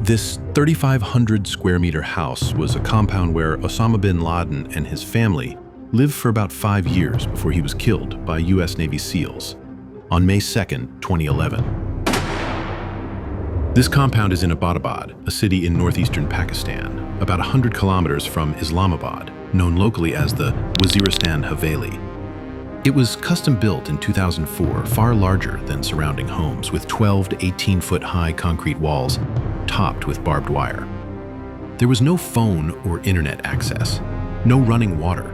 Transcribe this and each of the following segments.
This 3,500 square meter house was a compound where Osama bin Laden and his family lived for about 5 years before he was killed by U.S. Navy SEALs on May 2nd, 2011. This compound is in Abbottabad, a city in northeastern Pakistan, about 100 kilometers from Islamabad, known locally as the Waziristan Haveli. It was custom built in 2004, far larger than surrounding homes, with 12 to 18-foot high concrete walls topped with barbed wire. There was no phone or internet access, no running water,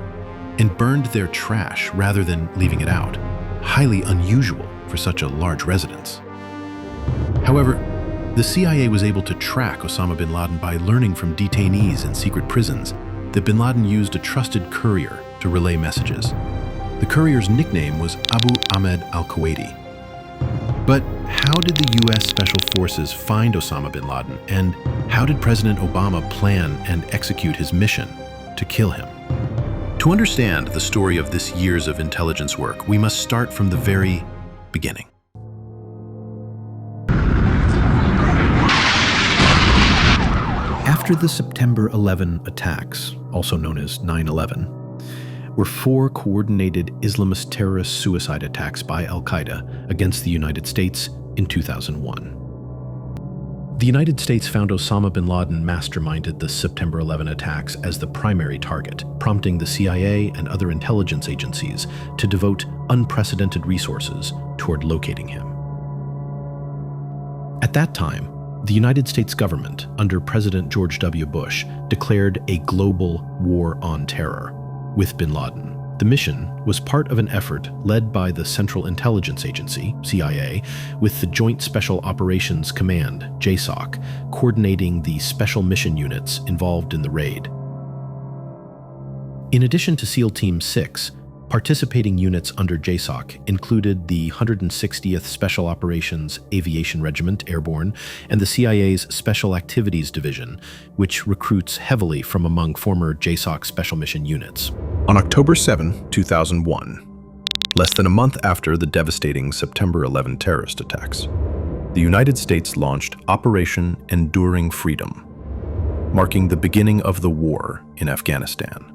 and burned their trash rather than leaving it out, highly unusual for such a large residence. However, the CIA was able to track Osama bin Laden by learning from detainees in secret prisons that bin Laden used a trusted courier to relay messages. The courier's nickname was Abu Ahmed al-Kuwaiti. But how did the U.S. Special Forces find Osama bin Laden, and how did President Obama plan and execute his mission to kill him? To understand the story of this years of intelligence work, we must start from the very beginning. After the September 11 attacks, also known as 9/11, were 4 coordinated Islamist terrorist suicide attacks by al-Qaeda against the United States in 2001. The United States found Osama bin Laden masterminded the September 11 attacks as the primary target, prompting the CIA and other intelligence agencies to devote unprecedented resources toward locating him. At that time, the United States government, under President George W. Bush, declared a global war on terror with bin Laden. The mission was part of an effort led by the Central Intelligence Agency, CIA, with the Joint Special Operations Command, JSOC, coordinating the special mission units involved in the raid. In addition to SEAL Team 6, participating units under JSOC included the 160th Special Operations Aviation Regiment Airborne and the CIA's Special Activities Division, which recruits heavily from among former JSOC special mission units. On October 7, 2001, less than a month after the devastating September 11 terrorist attacks, the United States launched Operation Enduring Freedom, marking the beginning of the war in Afghanistan.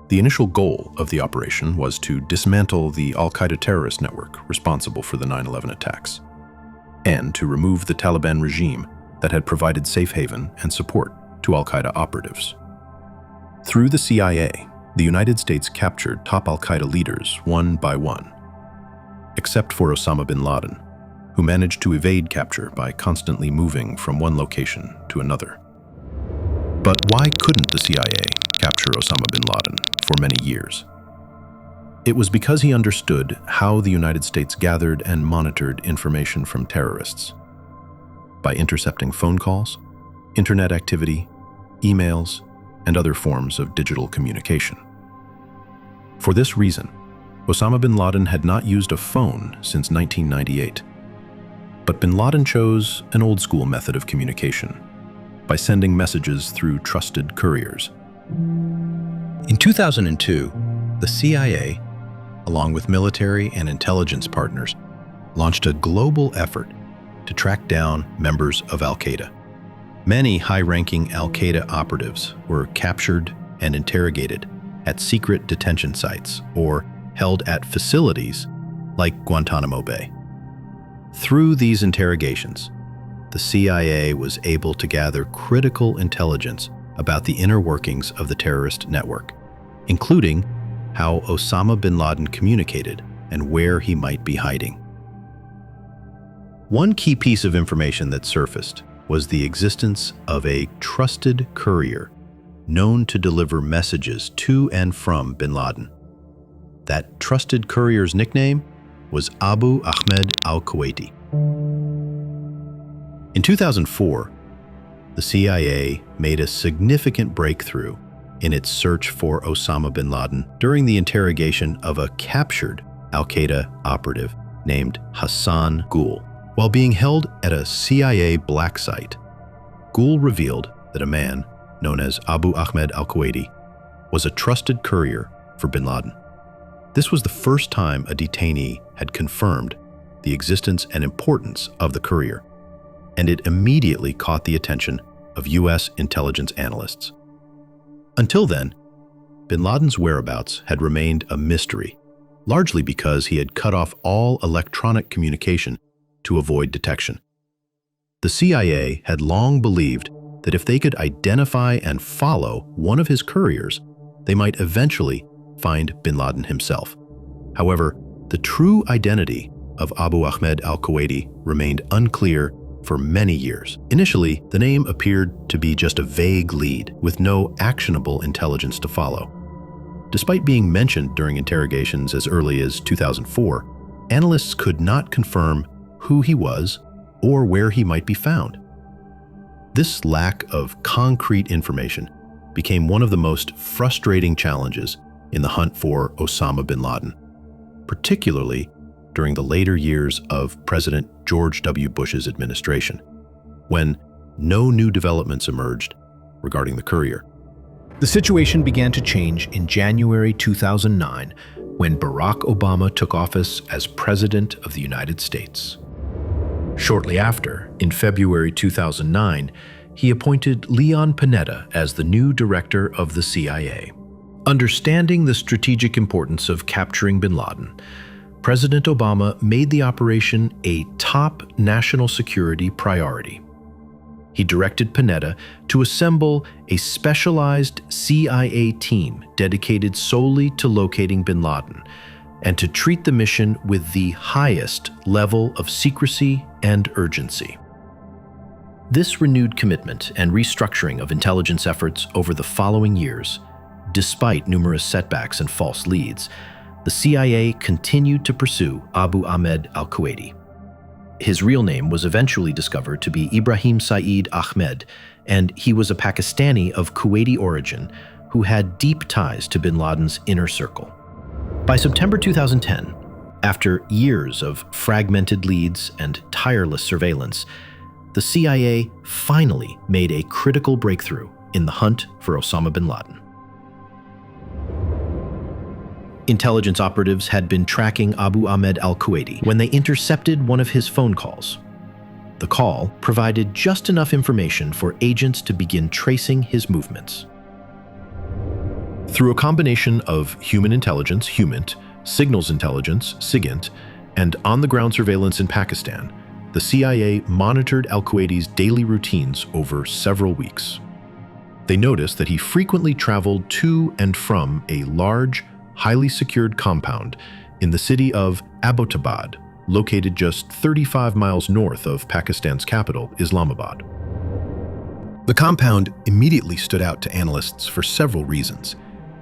The initial goal of the operation was to dismantle the al-Qaeda terrorist network responsible for the 9/11 attacks, and to remove the Taliban regime that had provided safe haven and support to al-Qaeda operatives. Through the CIA, the United States captured top al-Qaeda leaders one by one, except for Osama bin Laden, who managed to evade capture by constantly moving from one location to another. But why couldn't the CIA capture Osama bin Laden for many years? It was because he understood how the United States gathered and monitored information from terrorists by intercepting phone calls, internet activity, emails, and other forms of digital communication. For this reason, Osama bin Laden had not used a phone since 1998. But bin Laden chose an old-school method of communication by sending messages through trusted couriers. In 2002, the CIA, along with military and intelligence partners, launched a global effort to track down members of al-Qaeda. Many high-ranking al-Qaeda operatives were captured and interrogated at secret detention sites or held at facilities like Guantanamo Bay. Through these interrogations, the CIA was able to gather critical intelligence about the inner workings of the terrorist network, including how Osama bin Laden communicated and where he might be hiding. One key piece of information that surfaced was the existence of a trusted courier known to deliver messages to and from bin Laden. That trusted courier's nickname was Abu Ahmed al-Kuwaiti. In 2004, the CIA made a significant breakthrough in its search for Osama bin Laden during the interrogation of a captured al-Qaeda operative named Hassan Gul. While being held at a CIA black site, Gul revealed that a man known as Abu Ahmed al-Kuwaiti was a trusted courier for bin Laden. This was the first time a detainee had confirmed the existence and importance of the courier, and it immediately caught the attention of U.S. intelligence analysts. Until then, bin Laden's whereabouts had remained a mystery, largely because he had cut off all electronic communication to avoid detection. The CIA had long believed that if they could identify and follow one of his couriers, they might eventually find bin Laden himself. However, the true identity of Abu Ahmed al-Kuwaiti remained unclear for many years. Initially, the name appeared to be just a vague lead with no actionable intelligence to follow. Despite being mentioned during interrogations as early as 2004, analysts could not confirm who he was or where he might be found. This lack of concrete information became one of the most frustrating challenges in the hunt for Osama bin Laden, particularly during the later years of President George W. Bush's administration, when no new developments emerged regarding the courier. The situation began to change in January 2009 when Barack Obama took office as President of the United States. Shortly after, in February 2009, he appointed Leon Panetta as the new director of the CIA. Understanding the strategic importance of capturing bin Laden, President Obama made the operation a top national security priority. He directed Panetta to assemble a specialized CIA team dedicated solely to locating bin Laden and to treat the mission with the highest level of secrecy and urgency. This renewed commitment and restructuring of intelligence efforts over the following years, despite numerous setbacks and false leads, the CIA continued to pursue Abu Ahmed al-Kuwaiti. His real name was eventually discovered to be Ibrahim Saeed Ahmed, and he was a Pakistani of Kuwaiti origin who had deep ties to bin Laden's inner circle. By September 2010, after years of fragmented leads and tireless surveillance, the CIA finally made a critical breakthrough in the hunt for Osama bin Laden. Intelligence operatives had been tracking Abu Ahmed al-Kuwaiti when they intercepted one of his phone calls. The call provided just enough information for agents to begin tracing his movements. Through a combination of human intelligence, HUMINT, signals intelligence, SIGINT, and on-the-ground surveillance in Pakistan, the CIA monitored al-Kuwaiti's daily routines over several weeks. They noticed that he frequently traveled to and from a large, highly secured compound in the city of Abbottabad, located just 35 miles north of Pakistan's capital, Islamabad. The compound immediately stood out to analysts for several reasons.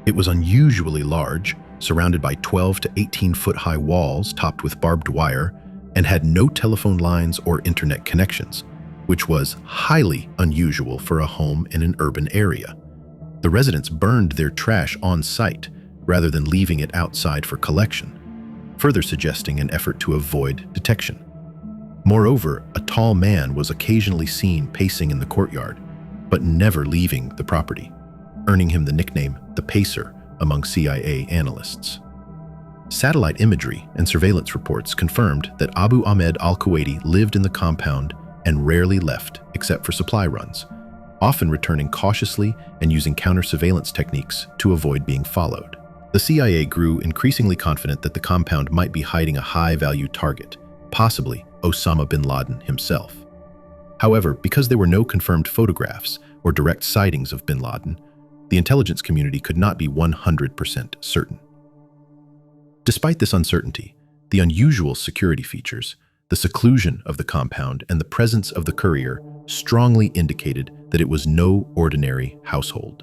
It was unusually large, surrounded by 12 to 18-foot high walls topped with barbed wire, and had no telephone lines or internet connections, which was highly unusual for a home in an urban area. The residents burned their trash on site rather than leaving it outside for collection, further suggesting an effort to avoid detection. Moreover, a tall man was occasionally seen pacing in the courtyard, but never leaving the property, earning him the nickname the Pacer among CIA analysts. Satellite imagery and surveillance reports confirmed that Abu Ahmed al-Kuwaiti lived in the compound and rarely left except for supply runs, often returning cautiously and using counter-surveillance techniques to avoid being followed. The CIA grew increasingly confident that the compound might be hiding a high-value target, possibly Osama bin Laden himself. However, because there were no confirmed photographs or direct sightings of bin Laden, the intelligence community could not be 100% certain. Despite this uncertainty, the unusual security features, the seclusion of the compound, and the presence of the courier strongly indicated that it was no ordinary household.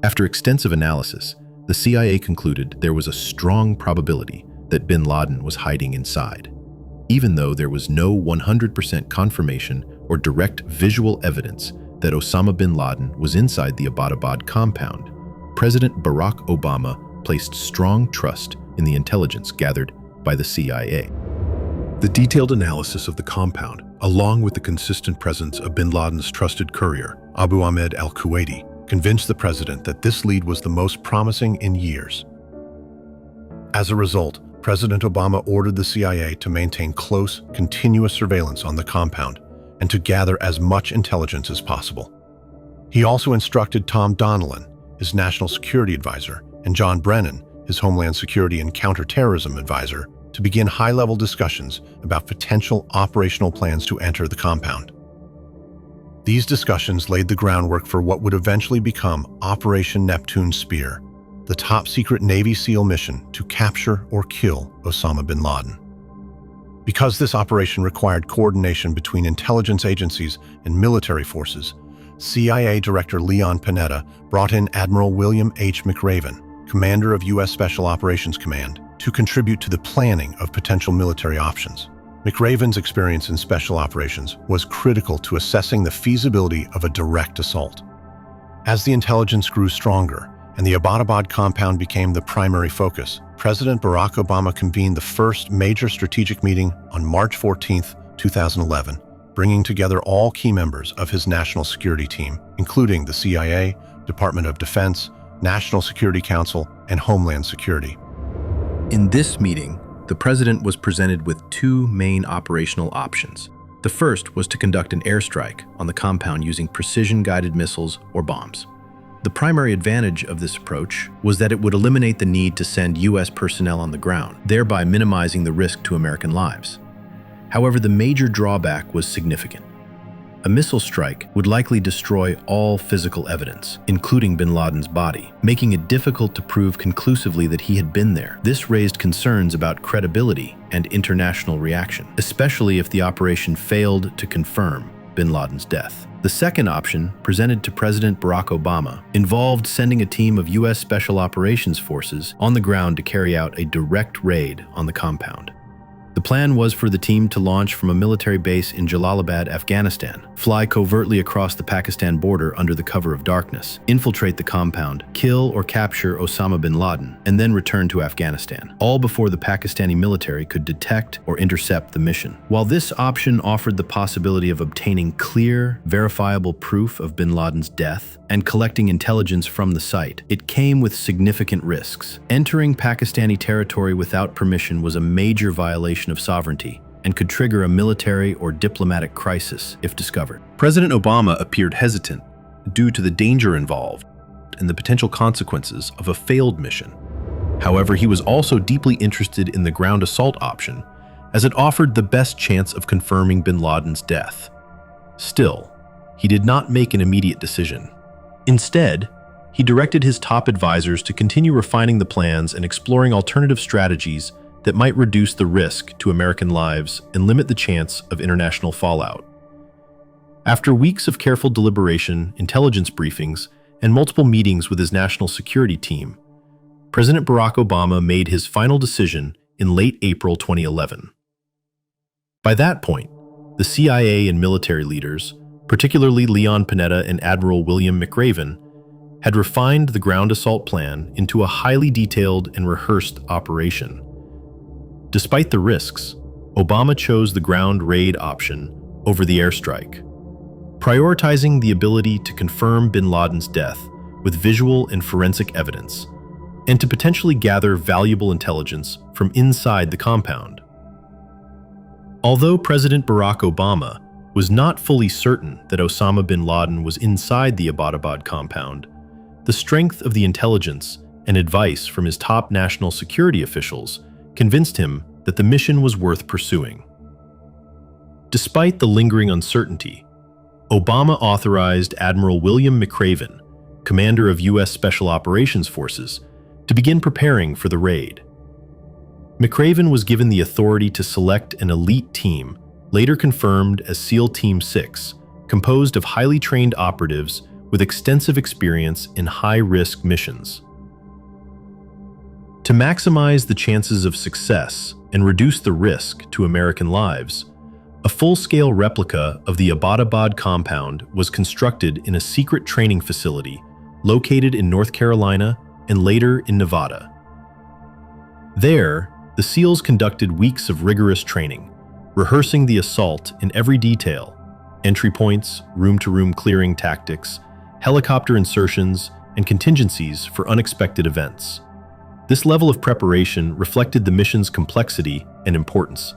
After extensive analysis, the CIA concluded there was a strong probability that bin Laden was hiding inside. Even though there was no 100% confirmation or direct visual evidence that Osama bin Laden was inside the Abbottabad compound, President Barack Obama placed strong trust in the intelligence gathered by the CIA. The detailed analysis of the compound, along with the consistent presence of bin Laden's trusted courier, Abu Ahmed al-Kuwaiti, convinced the president that this lead was the most promising in years. As a result, President Obama ordered the CIA to maintain close, continuous surveillance on the compound, and to gather as much intelligence as possible. He also instructed Tom Donilon, his national security advisor, and John Brennan, his Homeland Security and Counterterrorism advisor, to begin high-level discussions about potential operational plans to enter the compound. These discussions laid the groundwork for what would eventually become Operation Neptune Spear, the top-secret Navy SEAL mission to capture or kill Osama bin Laden. Because this operation required coordination between intelligence agencies and military forces, CIA Director Leon Panetta brought in Admiral William H. McRaven, commander of U.S. Special Operations Command, to contribute to the planning of potential military options. McRaven's experience in special operations was critical to assessing the feasibility of a direct assault. As the intelligence grew stronger and the Abbottabad compound became the primary focus, President Barack Obama convened the first major strategic meeting on March 14, 2011, bringing together all key members of his national security team, including the CIA, Department of Defense, National Security Council, and Homeland Security. In this meeting, the president was presented with two main operational options. The first was to conduct an airstrike on the compound using precision-guided missiles or bombs. The primary advantage of this approach was that it would eliminate the need to send U.S. personnel on the ground, thereby minimizing the risk to American lives. However, the major drawback was significant. A missile strike would likely destroy all physical evidence, including bin Laden's body, making it difficult to prove conclusively that he had been there. This raised concerns about credibility and international reaction, especially if the operation failed to confirm bin Laden's death. The second option, presented to President Barack Obama, involved sending a team of U.S. Special Operations Forces on the ground to carry out a direct raid on the compound. The plan was for the team to launch from a military base in Jalalabad, Afghanistan, fly covertly across the Pakistan border under the cover of darkness, infiltrate the compound, kill or capture Osama bin Laden, and then return to Afghanistan, all before the Pakistani military could detect or intercept the mission. While this option offered the possibility of obtaining clear, verifiable proof of bin Laden's death and collecting intelligence from the site, it came with significant risks. Entering Pakistani territory without permission was a major violation of sovereignty and could trigger a military or diplomatic crisis if discovered. President Obama appeared hesitant due to the danger involved and the potential consequences of a failed mission. However, he was also deeply interested in the ground assault option, as it offered the best chance of confirming bin Laden's death. Still, he did not make an immediate decision. Instead, he directed his top advisors to continue refining the plans and exploring alternative strategies that might reduce the risk to American lives and limit the chance of international fallout. After weeks of careful deliberation, intelligence briefings, and multiple meetings with his national security team, President Barack Obama made his final decision in late April 2011. By that point, the CIA and military leaders, particularly Leon Panetta and Admiral William McRaven, had refined the ground assault plan into a highly detailed and rehearsed operation. Despite the risks, Obama chose the ground raid option over the airstrike, prioritizing the ability to confirm bin Laden's death with visual and forensic evidence, and to potentially gather valuable intelligence from inside the compound. Although President Barack Obama was not fully certain that Osama bin Laden was inside the Abbottabad compound, the strength of the intelligence and advice from his top national security officials convinced him that the mission was worth pursuing. Despite the lingering uncertainty, Obama authorized Admiral William McRaven, commander of U.S. Special Operations Forces, to begin preparing for the raid. McRaven was given the authority to select an elite team, later confirmed as SEAL Team 6, composed of highly trained operatives with extensive experience in high-risk missions. To maximize the chances of success and reduce the risk to American lives, a full-scale replica of the Abbottabad compound was constructed in a secret training facility located in North Carolina and later in Nevada. There, the SEALs conducted weeks of rigorous training, rehearsing the assault in every detail: entry points, room-to-room clearing tactics, helicopter insertions, and contingencies for unexpected events. This level of preparation reflected the mission's complexity and importance.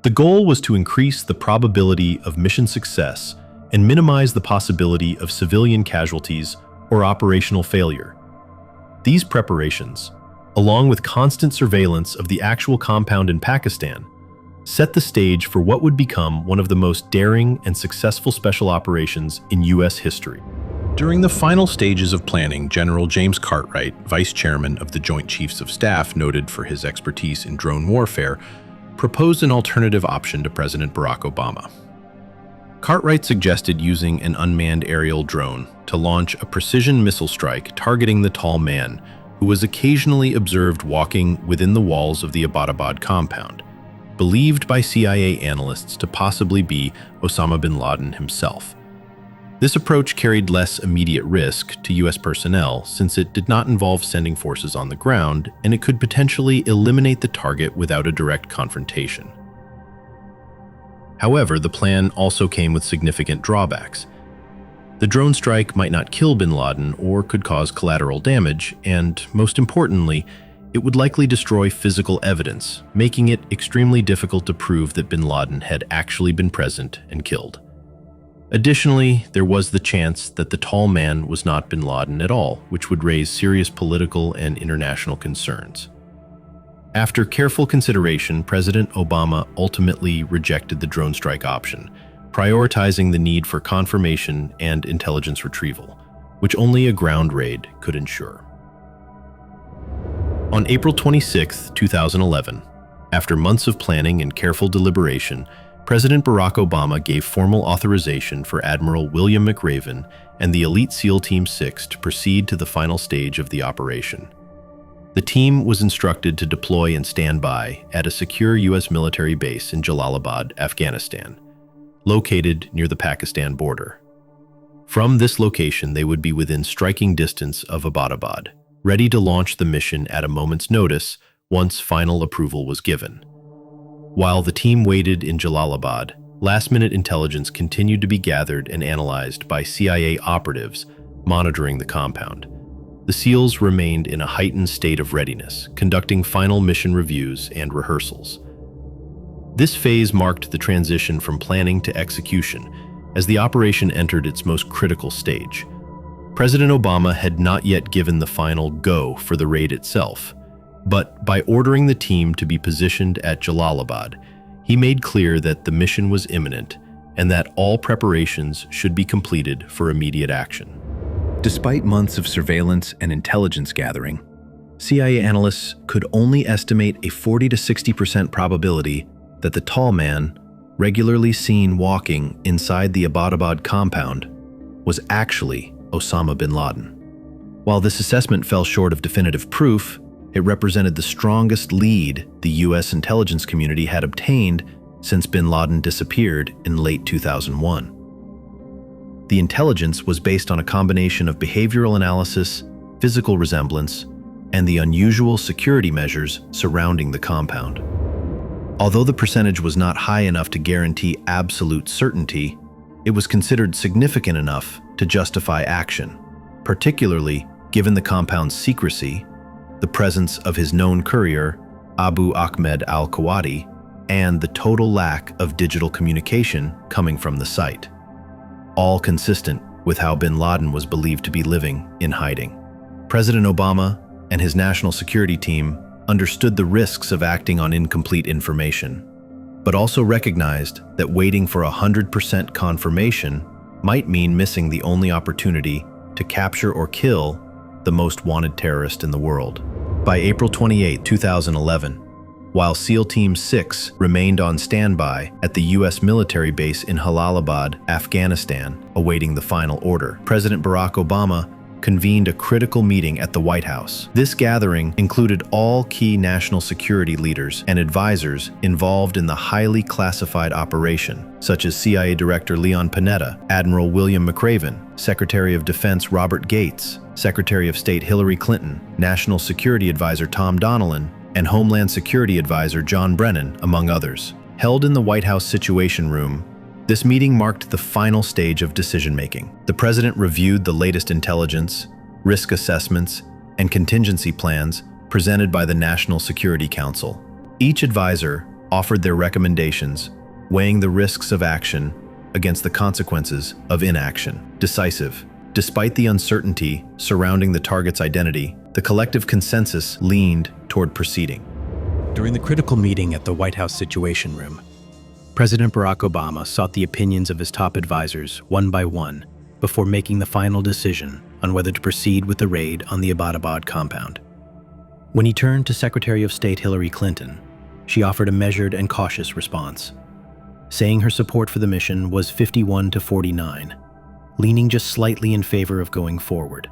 The goal was to increase the probability of mission success and minimize the possibility of civilian casualties or operational failure. These preparations, along with constant surveillance of the actual compound in Pakistan, set the stage for what would become one of the most daring and successful special operations in U.S. history. During the final stages of planning, General James Cartwright, Vice Chairman of the Joint Chiefs of Staff, noted for his expertise in drone warfare, proposed an alternative option to President Barack Obama. Cartwright suggested using an unmanned aerial drone to launch a precision missile strike targeting the tall man who was occasionally observed walking within the walls of the Abbottabad compound, believed by CIA analysts to possibly be Osama bin Laden himself. This approach carried less immediate risk to U.S. personnel since it did not involve sending forces on the ground, and it could potentially eliminate the target without a direct confrontation. However, the plan also came with significant drawbacks. The drone strike might not kill bin Laden or could cause collateral damage, and most importantly, it would likely destroy physical evidence, making it extremely difficult to prove that bin Laden had actually been present and killed. Additionally, there was the chance that the tall man was not bin Laden at all, which would raise serious political and international concerns. After careful consideration, President Obama ultimately rejected the drone strike option, prioritizing the need for confirmation and intelligence retrieval, which only a ground raid could ensure. On April 26, 2011, after months of planning and careful deliberation, President Barack Obama gave formal authorization for Admiral William McRaven and the Elite SEAL Team 6 to proceed to the final stage of the operation. The team was instructed to deploy and stand by at a secure U.S. military base in Jalalabad, Afghanistan, located near the Pakistan border. From this location, they would be within striking distance of Abbottabad, ready to launch the mission at a moment's notice once final approval was given. While the team waited in Jalalabad, last-minute intelligence continued to be gathered and analyzed by CIA operatives monitoring the compound. The SEALs remained in a heightened state of readiness, conducting final mission reviews and rehearsals. This phase marked the transition from planning to execution as the operation entered its most critical stage. President Obama had not yet given the final go for the raid itself, but by ordering the team to be positioned at Jalalabad, he made clear that the mission was imminent and that all preparations should be completed for immediate action. Despite months of surveillance and intelligence gathering, CIA analysts could only estimate a 40 to 60% probability that the tall man, regularly seen walking inside the Abbottabad compound, was actually Osama bin Laden. While this assessment fell short of definitive proof, it represented the strongest lead the U.S. intelligence community had obtained since bin Laden disappeared in late 2001. The intelligence was based on a combination of behavioral analysis, physical resemblance, and the unusual security measures surrounding the compound. Although the percentage was not high enough to guarantee absolute certainty, it was considered significant enough to justify action, particularly given the compound's secrecy, the presence of his known courier, Abu Ahmed al-Kuwaiti, and the total lack of digital communication coming from the site, all consistent with how bin Laden was believed to be living in hiding. President Obama and his national security team understood the risks of acting on incomplete information, but also recognized that waiting for 100% confirmation might mean missing the only opportunity to capture or kill the most wanted terrorist in the world. By April 28, 2011, while SEAL Team 6 remained on standby at the U.S. military base in Jalalabad, Afghanistan, awaiting the final order, President Barack Obama convened a critical meeting at the White House. This gathering included all key national security leaders and advisors involved in the highly classified operation, such as CIA Director Leon Panetta, Admiral William McRaven, Secretary of Defense Robert Gates, Secretary of State Hillary Clinton, National Security Advisor Tom Donilon, and Homeland Security Advisor John Brennan, among others. Held in the White House Situation Room, this meeting marked the final stage of decision-making. The president reviewed the latest intelligence, risk assessments, and contingency plans presented by the National Security Council. Each advisor offered their recommendations, weighing the risks of action against the consequences of inaction. Decisive. Despite the uncertainty surrounding the target's identity, the collective consensus leaned toward proceeding. During the critical meeting at the White House Situation Room, President Barack Obama sought the opinions of his top advisors one by one before making the final decision on whether to proceed with the raid on the Abbottabad compound. When he turned to Secretary of State Hillary Clinton, she offered a measured and cautious response, saying her support for the mission was 51-49, leaning just slightly in favor of going forward,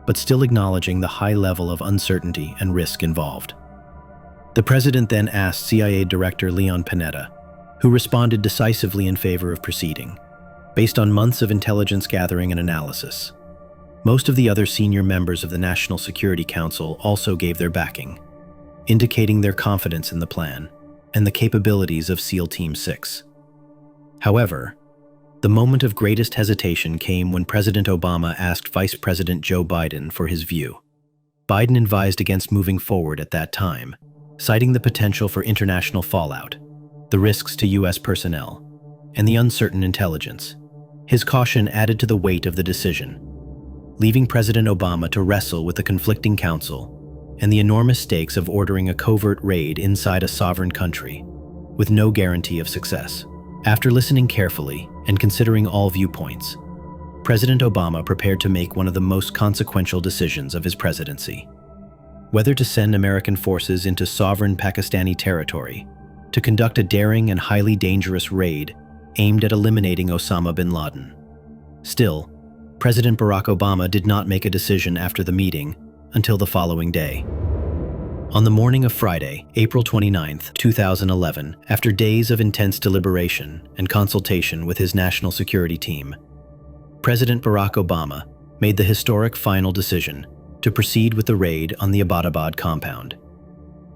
but still acknowledging the high level of uncertainty and risk involved. The president then asked CIA Director Leon Panetta, who responded decisively in favor of proceeding, based on months of intelligence gathering and analysis. Most of the other senior members of the National Security Council also gave their backing, indicating their confidence in the plan and the capabilities of SEAL Team 6. However, the moment of greatest hesitation came when President Obama asked Vice President Joe Biden for his view. Biden advised against moving forward at that time, citing the potential for international fallout, the risks to U.S. personnel, and the uncertain intelligence. His caution added to the weight of the decision, leaving President Obama to wrestle with the conflicting counsel and the enormous stakes of ordering a covert raid inside a sovereign country, with no guarantee of success. After listening carefully and considering all viewpoints, President Obama prepared to make one of the most consequential decisions of his presidency: whether to send American forces into sovereign Pakistani territory to conduct a daring and highly dangerous raid aimed at eliminating Osama bin Laden. Still, President Barack Obama did not make a decision after the meeting until the following day. On the morning of Friday, April 29, 2011, after days of intense deliberation and consultation with his national security team, President Barack Obama made the historic final decision to proceed with the raid on the Abbottabad compound.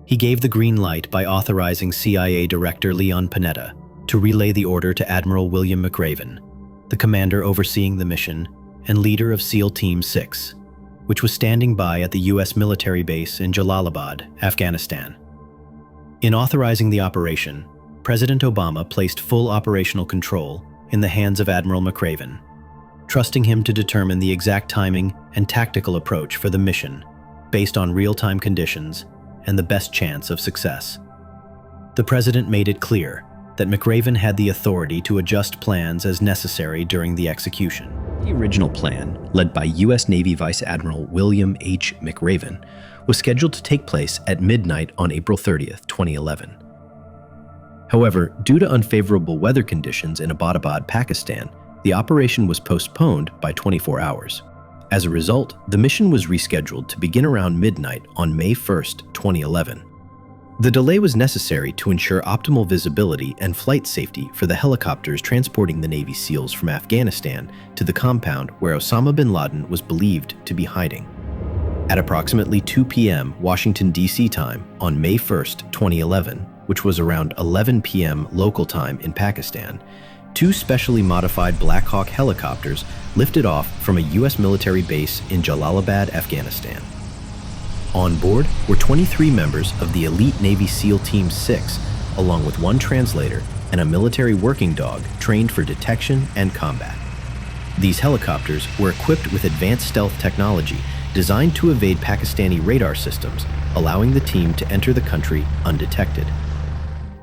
He gave the green light by authorizing CIA Director Leon Panetta to relay the order to Admiral William McRaven, the commander overseeing the mission and leader of SEAL Team 6, which was standing by at the U.S. military base in Jalalabad, Afghanistan. In authorizing the operation, President Obama placed full operational control in the hands of Admiral McRaven, trusting him to determine the exact timing and tactical approach for the mission based on real-time conditions and the best chance of success. The president made it clear that McRaven had the authority to adjust plans as necessary during the execution. The original plan, led by U.S. Navy Vice Admiral William H. McRaven, was scheduled to take place at midnight on April 30th, 2011. However, due to unfavorable weather conditions in Abbottabad, Pakistan, the operation was postponed by 24 hours. As a result, the mission was rescheduled to begin around midnight on May 1st, 2011. The delay was necessary to ensure optimal visibility and flight safety for the helicopters transporting the Navy SEALs from Afghanistan to the compound where Osama bin Laden was believed to be hiding. At approximately 2 p.m. Washington, D.C. time on May 1st, 2011, which was around 11 p.m. local time in Pakistan, 2 specially modified Black Hawk helicopters lifted off from a U.S. military base in Jalalabad, Afghanistan. On board were 23 members of the elite Navy SEAL Team 6, along with 1 translator and a military working dog trained for detection and combat. These helicopters were equipped with advanced stealth technology designed to evade Pakistani radar systems, allowing the team to enter the country undetected.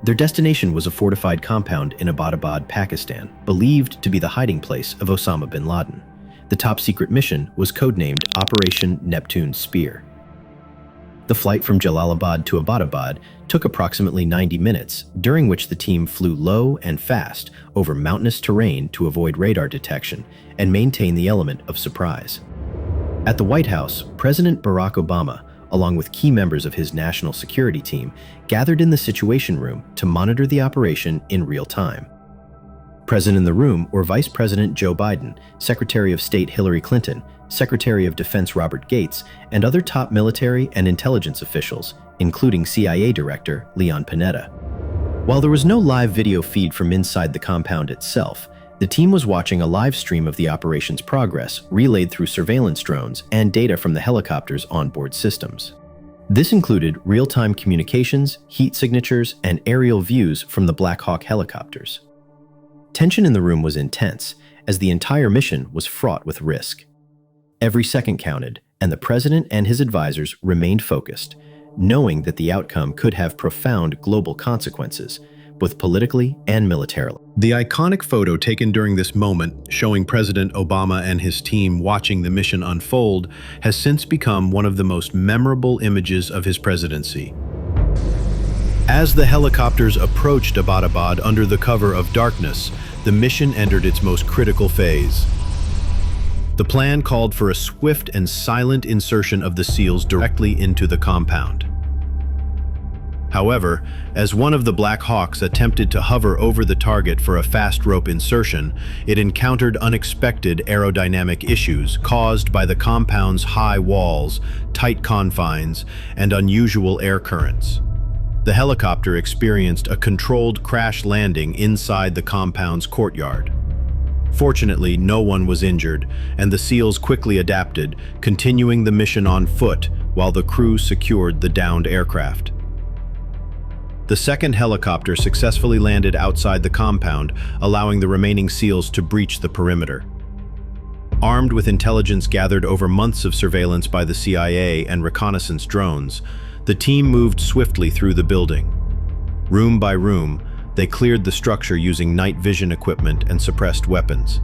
Their destination was a fortified compound in Abbottabad, Pakistan, believed to be the hiding place of Osama bin Laden. The top-secret mission was codenamed Operation Neptune Spear. The flight from Jalalabad to Abbottabad took approximately 90 minutes, during which the team flew low and fast over mountainous terrain to avoid radar detection and maintain the element of surprise. At the White House, President Barack Obama, along with key members of his national security team, gathered in the Situation Room to monitor the operation in real time. Present in the room were Vice President Joe Biden, Secretary of State Hillary Clinton, Secretary of Defense Robert Gates, and other top military and intelligence officials, including CIA Director Leon Panetta. While there was no live video feed from inside the compound itself, the team was watching a live stream of the operation's progress relayed through surveillance drones and data from the helicopter's onboard systems. This included real-time communications, heat signatures, and aerial views from the Black Hawk helicopters. Tension in the room was intense, as the entire mission was fraught with risk. Every second counted, and the president and his advisors remained focused, knowing that the outcome could have profound global consequences, both politically and militarily. The iconic photo taken during this moment, showing President Obama and his team watching the mission unfold, has since become one of the most memorable images of his presidency. As the helicopters approached Abbottabad under the cover of darkness, the mission entered its most critical phase. The plan called for a swift and silent insertion of the SEALs directly into the compound. However, as one of the Black Hawks attempted to hover over the target for a fast rope insertion, it encountered unexpected aerodynamic issues caused by the compound's high walls, tight confines, and unusual air currents. The helicopter experienced a controlled crash landing inside the compound's courtyard. Fortunately, no one was injured, and the SEALs quickly adapted, continuing the mission on foot while the crew secured the downed aircraft. The second helicopter successfully landed outside the compound, allowing the remaining SEALs to breach the perimeter. Armed with intelligence gathered over months of surveillance by the CIA and reconnaissance drones, the team moved swiftly through the building. Room by room, they cleared the structure using night vision equipment and suppressed weapons.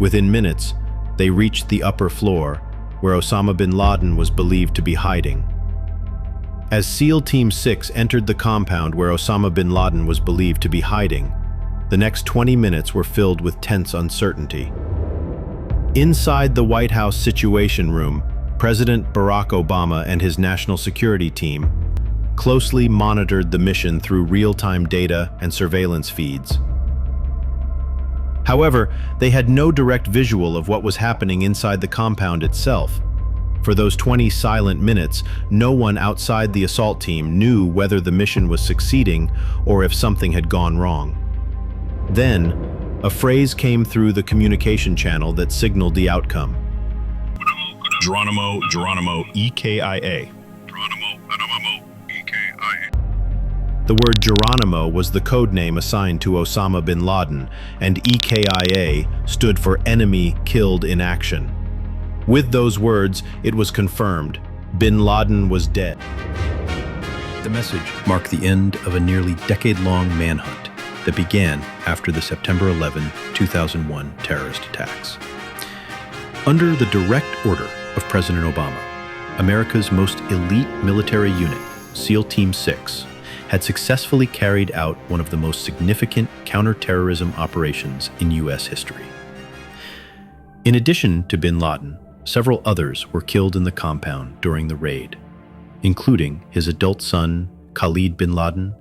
Within minutes, they reached the upper floor, where Osama bin Laden was believed to be hiding. As SEAL Team 6 entered the compound where Osama bin Laden was believed to be hiding, the next 20 minutes were filled with tense uncertainty. Inside the White House Situation Room, President Barack Obama and his national security team closely monitored the mission through real-time data and surveillance feeds. However, they had no direct visual of what was happening inside the compound itself. For those 20 silent minutes, no one outside the assault team knew whether the mission was succeeding or if something had gone wrong. Then, a phrase came through the communication channel that signaled the outcome. Geronimo, EKIA. The word Geronimo was the code name assigned to Osama bin Laden, and EKIA stood for Enemy Killed in Action. With those words, it was confirmed. Bin Laden was dead. The message marked the end of a nearly decade-long manhunt that began after the September 11, 2001 terrorist attacks. Under the direct order of President Obama, America's most elite military unit, SEAL Team 6, had successfully carried out one of the most significant counterterrorism operations in U.S. history. In addition to bin Laden, several others were killed in the compound during the raid, including his adult son, Khalid bin Laden,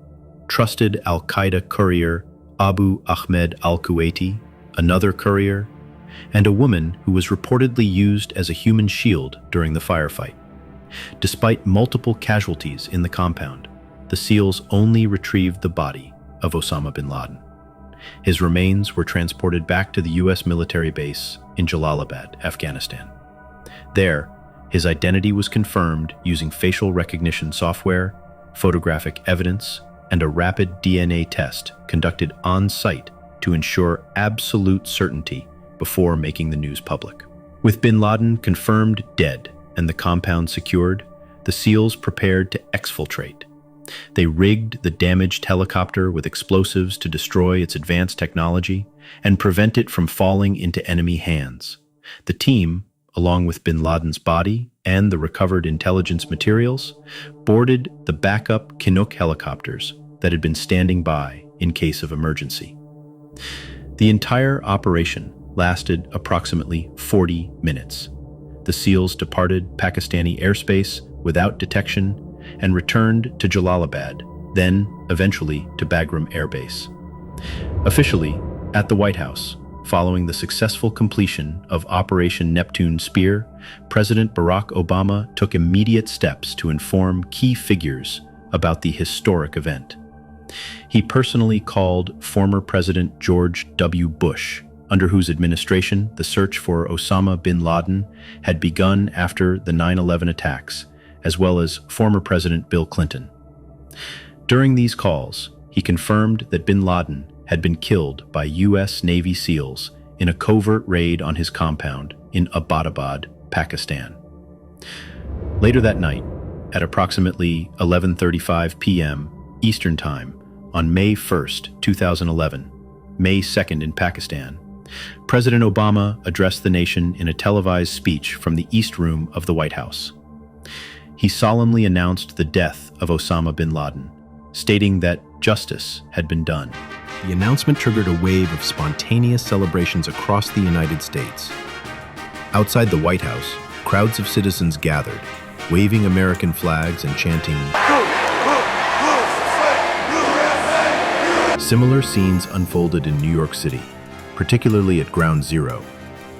trusted al-Qaeda courier Abu Ahmed al-Kuwaiti, another courier, and a woman who was reportedly used as a human shield during the firefight. Despite multiple casualties in the compound, the SEALs only retrieved the body of Osama bin Laden. His remains were transported back to the U.S. military base in Jalalabad, Afghanistan. There, his identity was confirmed using facial recognition software, photographic evidence, and a rapid DNA test conducted on-site to ensure absolute certainty before making the news public. With bin Laden confirmed dead and the compound secured, the SEALs prepared to exfiltrate. They rigged the damaged helicopter with explosives to destroy its advanced technology and prevent it from falling into enemy hands. The team, along with bin Laden's body and the recovered intelligence materials, boarded the backup Chinook helicopters that had been standing by in case of emergency. The entire operation lasted approximately 40 minutes. The SEALs departed Pakistani airspace without detection and returned to Jalalabad, then eventually to Bagram Air Base. Officially, at the White House, following the successful completion of Operation Neptune Spear, President Barack Obama took immediate steps to inform key figures about the historic event. He personally called former President George W. Bush, under whose administration the search for Osama bin Laden had begun after the 9/11 attacks, as well as former President Bill Clinton. During these calls, he confirmed that bin Laden had been killed by U.S. Navy SEALs in a covert raid on his compound in Abbottabad, Pakistan. Later that night, at approximately 11:35 p.m. Eastern Time on May 1st, 2011, May 2nd in Pakistan, President Obama addressed the nation in a televised speech from the East Room of the White House. He solemnly announced the death of Osama bin Laden, stating that justice had been done. The announcement triggered a wave of spontaneous celebrations across the United States. Outside the White House, crowds of citizens gathered, waving American flags and chanting, Similar scenes unfolded in New York City, particularly at Ground Zero,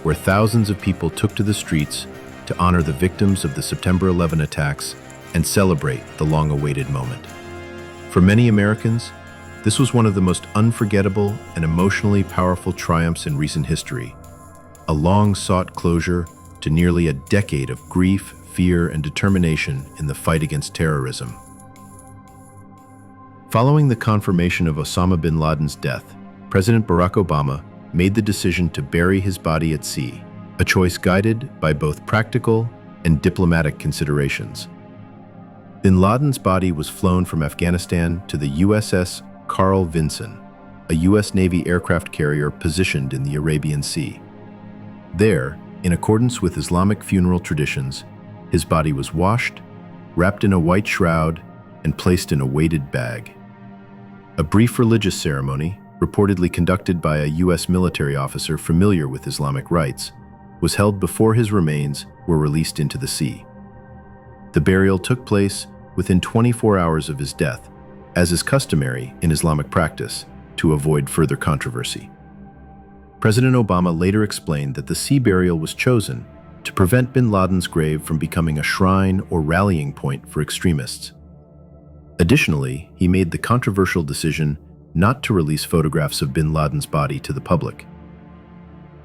where thousands of people took to the streets to honor the victims of the September 11 attacks and celebrate the long-awaited moment. For many Americans, this was one of the most unforgettable and emotionally powerful triumphs in recent history, a long-sought closure to nearly a decade of grief, fear, and determination in the fight against terrorism. Following the confirmation of Osama bin Laden's death, President Barack Obama made the decision to bury his body at sea, a choice guided by both practical and diplomatic considerations. Bin Laden's body was flown from Afghanistan to the USS Carl Vinson, a U.S. Navy aircraft carrier positioned in the Arabian Sea. There, in accordance with Islamic funeral traditions, his body was washed, wrapped in a white shroud, and placed in a weighted bag. A brief religious ceremony, reportedly conducted by a U.S. military officer familiar with Islamic rites, was held before his remains were released into the sea. The burial took place within 24 hours of his death, as is customary in Islamic practice, to avoid further controversy. President Obama later explained that the sea burial was chosen to prevent bin Laden's grave from becoming a shrine or rallying point for extremists. Additionally, he made the controversial decision not to release photographs of bin Laden's body to the public.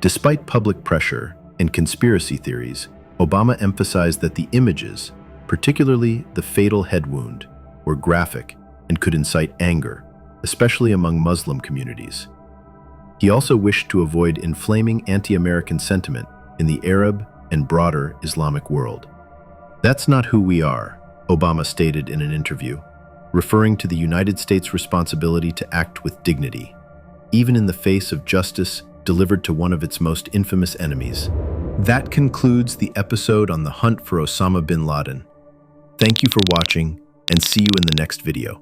Despite public pressure and conspiracy theories, Obama emphasized that the images, particularly the fatal head wound, were graphic and could incite anger, especially among Muslim communities. He also wished to avoid inflaming anti-American sentiment in the Arab and broader Islamic world. "That's not who we are," Obama stated in an interview, referring to the United States' responsibility to act with dignity, even in the face of justice delivered to one of its most infamous enemies. That concludes the episode on the hunt for Osama bin Laden. Thank you for watching, and see you in the next video.